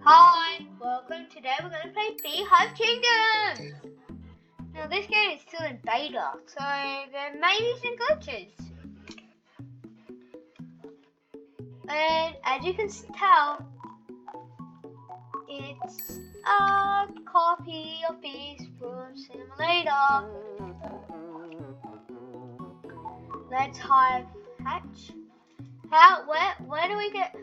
Hi, welcome. Today we're going to play Hive Kingdom. Now this game is still in beta, so there may be some glitches. And as you can tell, it's a copy of Beast from Simulator. Let's hive hatch. Where do we get?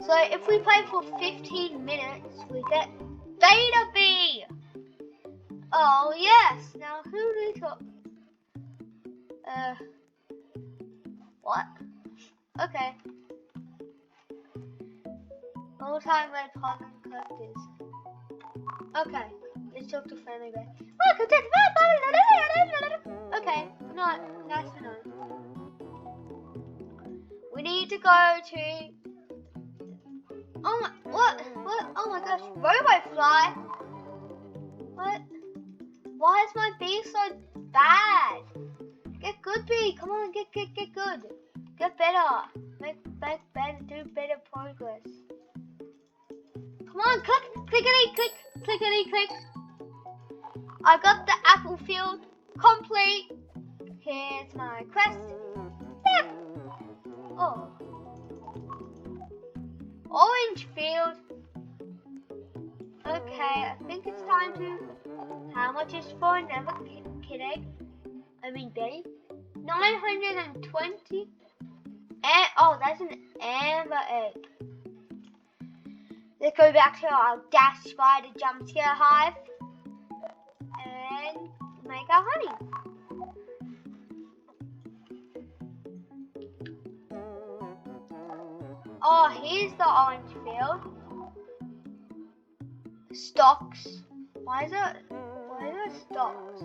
So if we play for 15 minutes, we get Beta Bee. Oh yes. Now who do we talk? What? Okay. All time red pollen collectors. Okay. Let's talk to Friendly Bear. Okay. Nice to know. We need to go to. Oh my, what? Oh my gosh, Robofly. What? Why is my bee so bad? Get good bee, come on, get good. Get better. Make better, do better progress. Come on, clickety click. I got the apple field complete. Here's my quest. Yeah. Oh. Orange field. Okay, I think it's time to. How much is for another kid egg? I mean, Betty. 920. Oh, that's an amber egg. Let's go back to our dash spider jump scare hive and make our honey. Oh, here's the orange field. Stocks. Why is there stocks?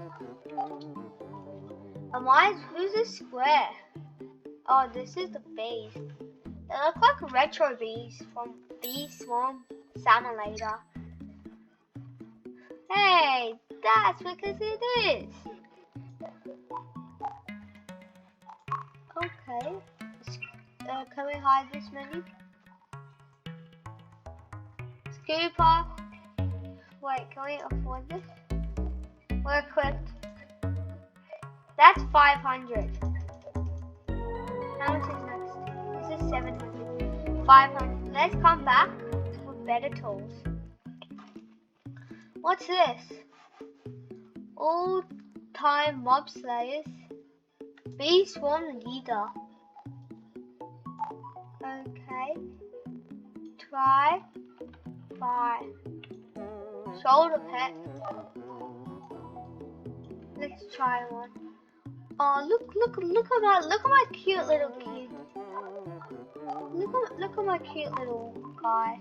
And who's this square? Oh, this is the bees. They look like retro bees from Bee Swarm Simulator. Hey, that's because it is. Okay. Can we hide this menu? Scooper. Wait, can we afford this? We're equipped. That's 500. How much is next? This is 700. 500. Let's come back with better tools. What's this? All-time mob slayers. Bee Swarm leader. Okay. Try 5. Shoulder pet. Let's try one. Oh, look at my cute little kid. Look at my cute little guy.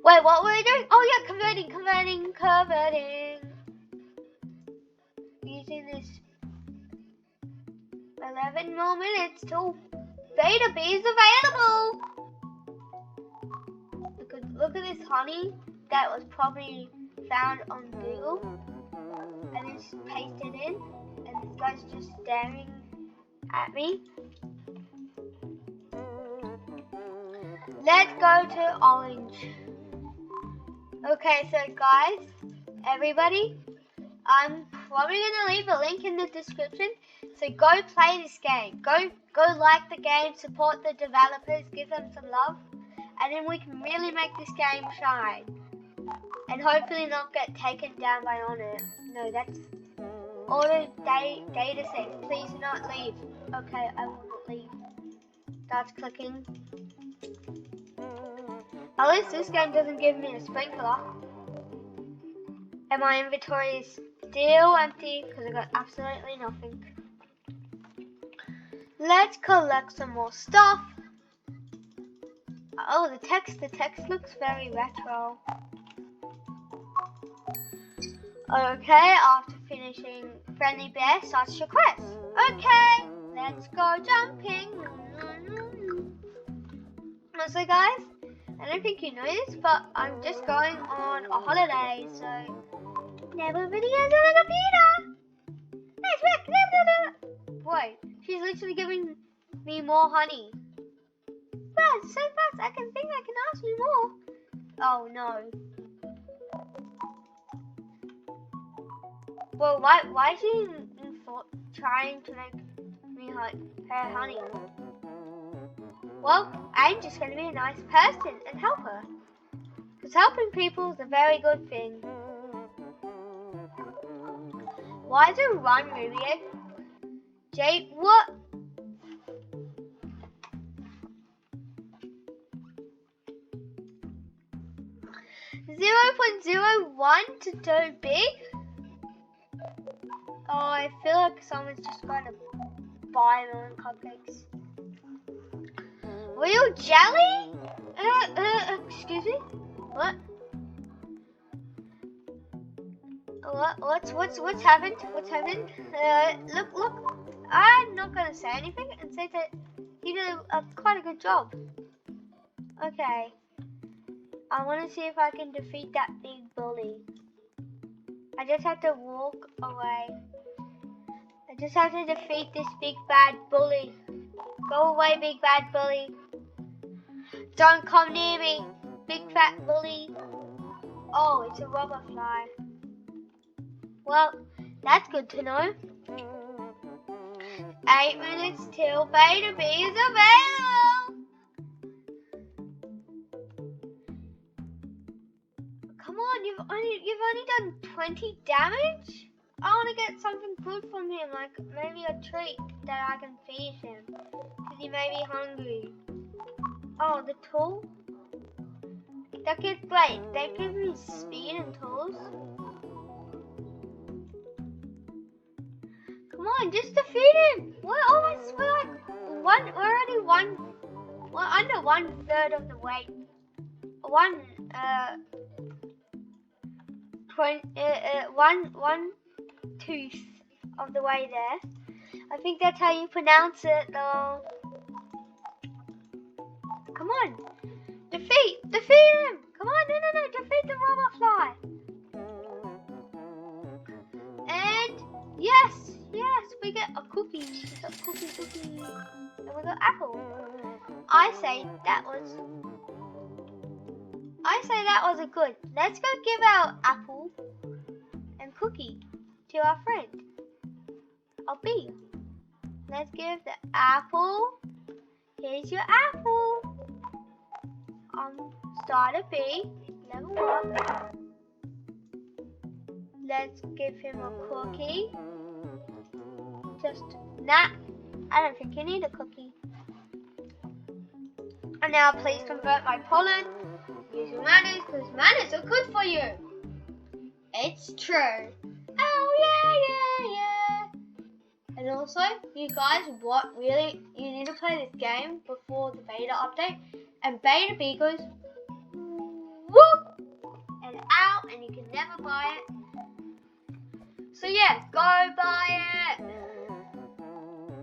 Wait, what were we doing? Oh yeah, converting. Using this 11 more minutes till Beta Bee is available. Look at this honey that was probably found on Google, and it's pasted in, and this guy's just staring at me. Let's go to orange. Okay, so guys, everybody, I'm probably gonna leave a link in the description. So go play this game. Go like the game, support the developers, give them some love, and then we can really make this game shine. And hopefully not get taken down by Honor. No, that's auto data save. Please do not leave. Okay, I will not leave. Starts clicking. At least this game doesn't give me a sprinkler. And my inventory is still empty because I got absolutely nothing. Let's collect some more stuff. Oh, the text looks very retro. Okay, after finishing Friendly Bear starts your quest. Okay, let's go jumping. Also guys, I don't think you know this, but I'm just going on a holiday, so never videos on a computer. Nice work. Boy, she's literally giving me more honey. fast, so fast. I can ask you more. Oh no. Well, why is she trying to make me like her honey? Well, I'm just gonna be a nice person and help her. Because helping people is a very good thing. Why is it run, Ruby? Jake, what? .01 to so big? Oh, I feel like someone's just going to buy melon cupcakes. Real jelly? Excuse me? What? What's happened? What's happened? Look. I'm not gonna say anything and say that he did quite a good job. Okay. I want to see if I can defeat that big bully. I just have to walk away. I just have to defeat this big bad bully. Go away, big bad bully. Don't come near me, big fat bully. Oh, it's a rubber fly. Well, that's good to know. 8 minutes till Beta B is available. Come on, you've only done 20 damage? I want to get something good from him, like maybe a treat that I can feed him, because he may be hungry. Oh, the tool? They give me speed and tools. Come on, just defeat him. We're already under 1/3 of the way. One tooth of the way there. I think that's how you pronounce it, though. Come on, defeat him. Come on, no, defeat the rubber fly. And yes, we get a cookie. We got cookie, and we got apple. I say that was a good. Let's go give our apple and cookie to our friend. I'll be. Let's give the apple. Here's your apple. Starter B, level up. Let's give him a cookie. I don't think you need a cookie. And now please convert my pollen using manners, because manners are good for you. It's true. Oh yeah. And also, you guys, you need to play this game before the beta update. And beta B goes whoop and out, and you can never buy it. So yeah, go buy it.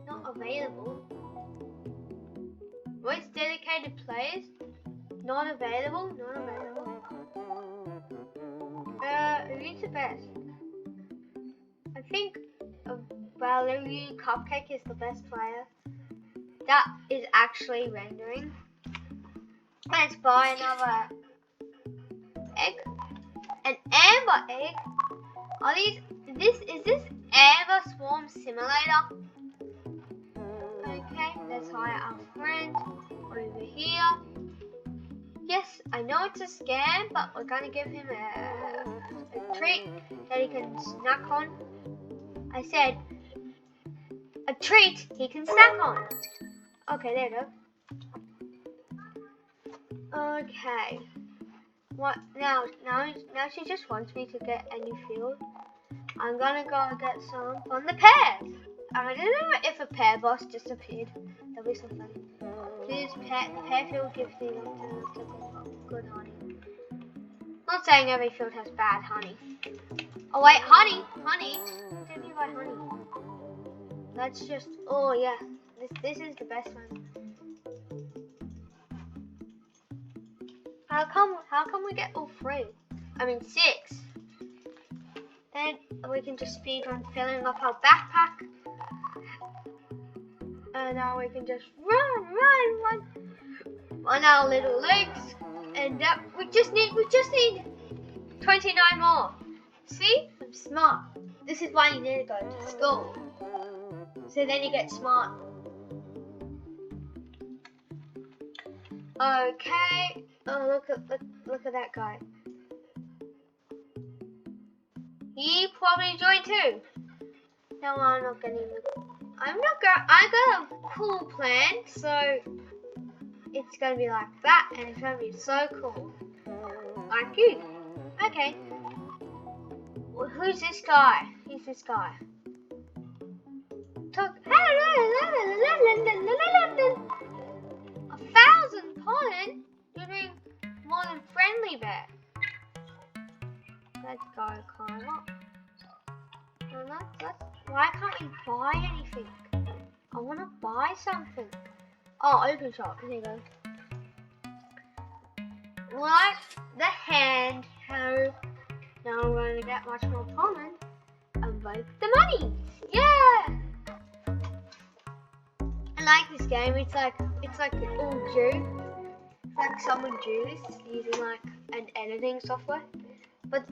Not available. Voice dedicated players. Not available. Who's the best? I think Valerie Cupcake is the best player. That is actually rendering. Let's buy another egg. An amber egg. Is this Amber Swarm Simulator? Okay, let's hire our friend over here. Yes, I know it's a scam, but we're gonna give him a treat that he can snack on. I said a treat he can snack on. Okay, there you go. Okay. What now? Now she just wants me to get a new field. I'm gonna go get some from the pears. I don't know if a pear boss just appeared. That'll be so funny. Please, pear field gives me good honey. Not saying every field has bad honey. Oh wait, honey. What do you mean by honey? That's just. Oh yeah, this is the best one. How come we get all 3? I mean 6. Then we can just speed on filling up our backpack. And now we can just run. on our little legs, and we just need 29 more. See, I'm smart. This is why you need to go to school, so then you get smart. Okay. Oh, look at that guy. He probably joined too. No, I'm not gonna. I got a cool plan, so it's gonna be like that, and it's gonna be so cool. Like you. Okay. Well, who's this guy? Who's this guy? Talk. 1,000 pollen? You're doing more than friendly bear. Let's go climb up. Why can't we buy anything? I want to buy something. Oh, open shop. Here you go. Like the hand hoe. Now I'm going to get much more pollen and make the money. Yeah! I like this game. It's like all due. It's like someone drew this using like an editing software. But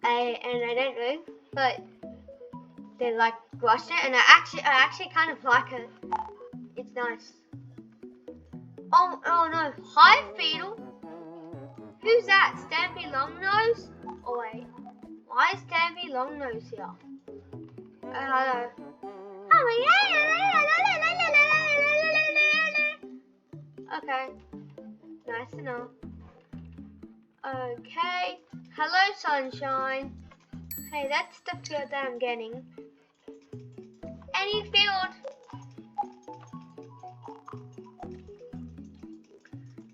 I don't know. But they like brushed it, and I actually kind of like it. It's nice. Oh no, hive beetle. Who's that? Stampy Longnose? Oh wait, why is Stampy Longnose here? Hello. Okay, nice to know. Okay, hello sunshine. Hey, that's the field that I'm getting. Any field.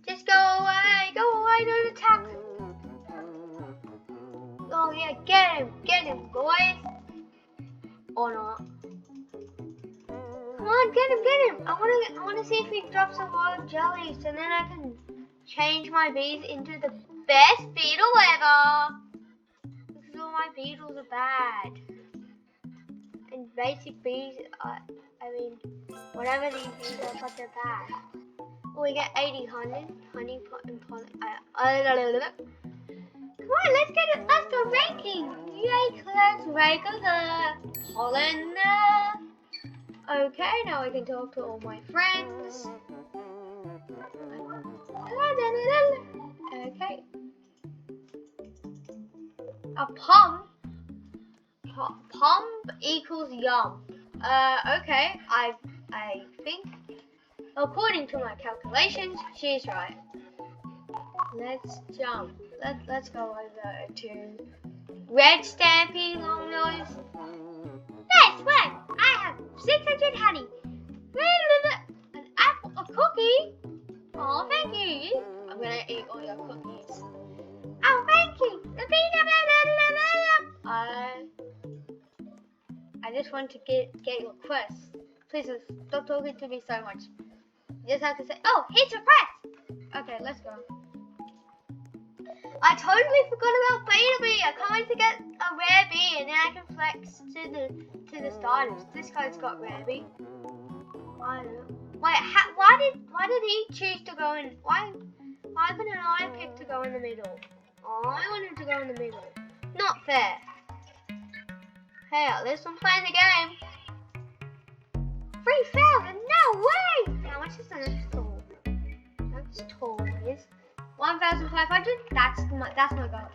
Just go away, don't attack. Oh yeah, get him, boys. Or not. Come on, get him. I wanna see if he drops a lot of jellies, so then I can change my bees into the best beetle ever. Because all my beetles are bad. And basic bees are, whatever these bees are, but they're bad. Oh, we get 80 honey and pollen. Come on, let's go ranking. Yay, class regular pollen. Okay, now I can talk to all my friends. Okay. A pump equals yum. Okay, I think according to my calculations, she's right. Let's jump. Let's go over to Red Stampy Longnose. Yes, what? I have 600 honey. An apple, a cookie. Oh, thank you. I'm gonna eat all your cookies. Oh, thank you. I just want to get your quest. Please stop talking to me so much. You just have to say, oh, hit your quest. Okay, let's go. I totally forgot about Beta Bee. I can't wait to get a rare bee, and then I can flex to the starters. This guy's got rare bee. I don't know. Wait, why did he choose to go in? Why couldn't I pick to go in the middle? Oh, I wanted to go in the middle. Not fair. Hey, let's playing the game. 3,000? No way! How much is the next tool? Next tool is 1,500. That's my goal.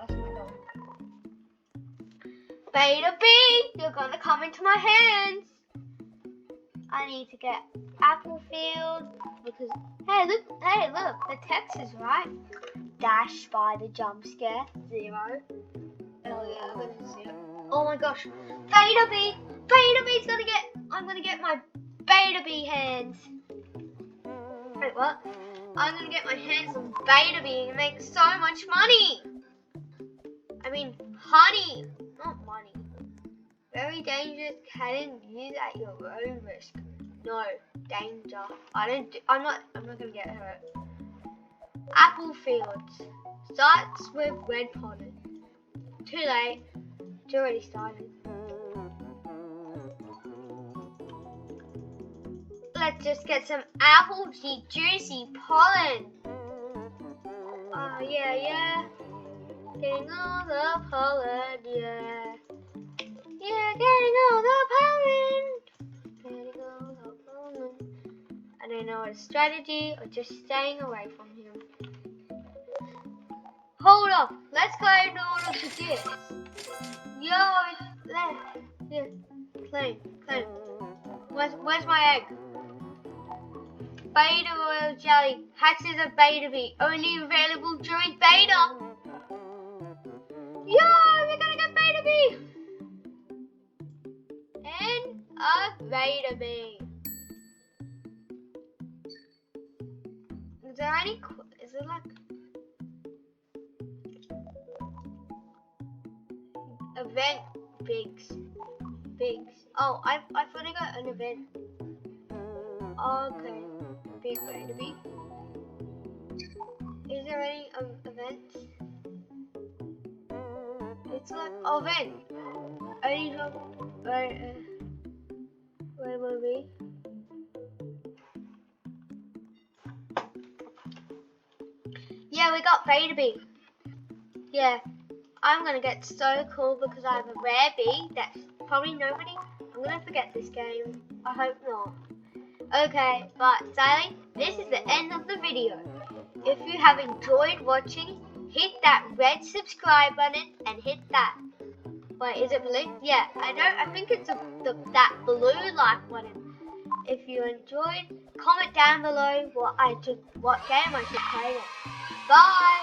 Beta Bee, you're gonna come into my hands. I need to get apple field because hey look, the text is right. Dash by the jump scare 0. Oh yeah, I'm gonna see it. Oh my gosh, Beta Bee's gonna get. I'm gonna get my Beta Bee hands. Wait, what? I'm gonna get my hands on Beta Bee and make so much money. I mean, honey, not money. Very dangerous. Cannon use at your own risk. No danger. I'm not gonna get hurt. Apple fields starts with red pollen. Too late. It's already started. Let's just get some apple juicy pollen. Oh, yeah. Getting all the pollen, yeah. Yeah, getting all the pollen. Getting all the pollen. I don't know a strategy or just staying away from him. Hold up, let's go in order to this. Yo, it's left. Yeah, claim. Where's my egg? Beta royal jelly. Hatches a beta bee. Only available during beta. Yo, we're gonna get beta bee. And a beta bee. Is there any? Is it like event bigs? Oh, I thought I got an event. Okay, big beta bee. Is there any events? It's like event. I need to where will be? Yeah, we got beta bee. Yeah, I'm gonna get so cool because I have a rare bee that's probably nobody. I'm gonna forget this game. I hope not. Okay, but Sally, this is the end of the video. If you have enjoyed watching, hit that red subscribe button and hit that. Wait, is it blue? Yeah, I think it's that blue like button. If you enjoyed, comment down below what game I should play next. Bye!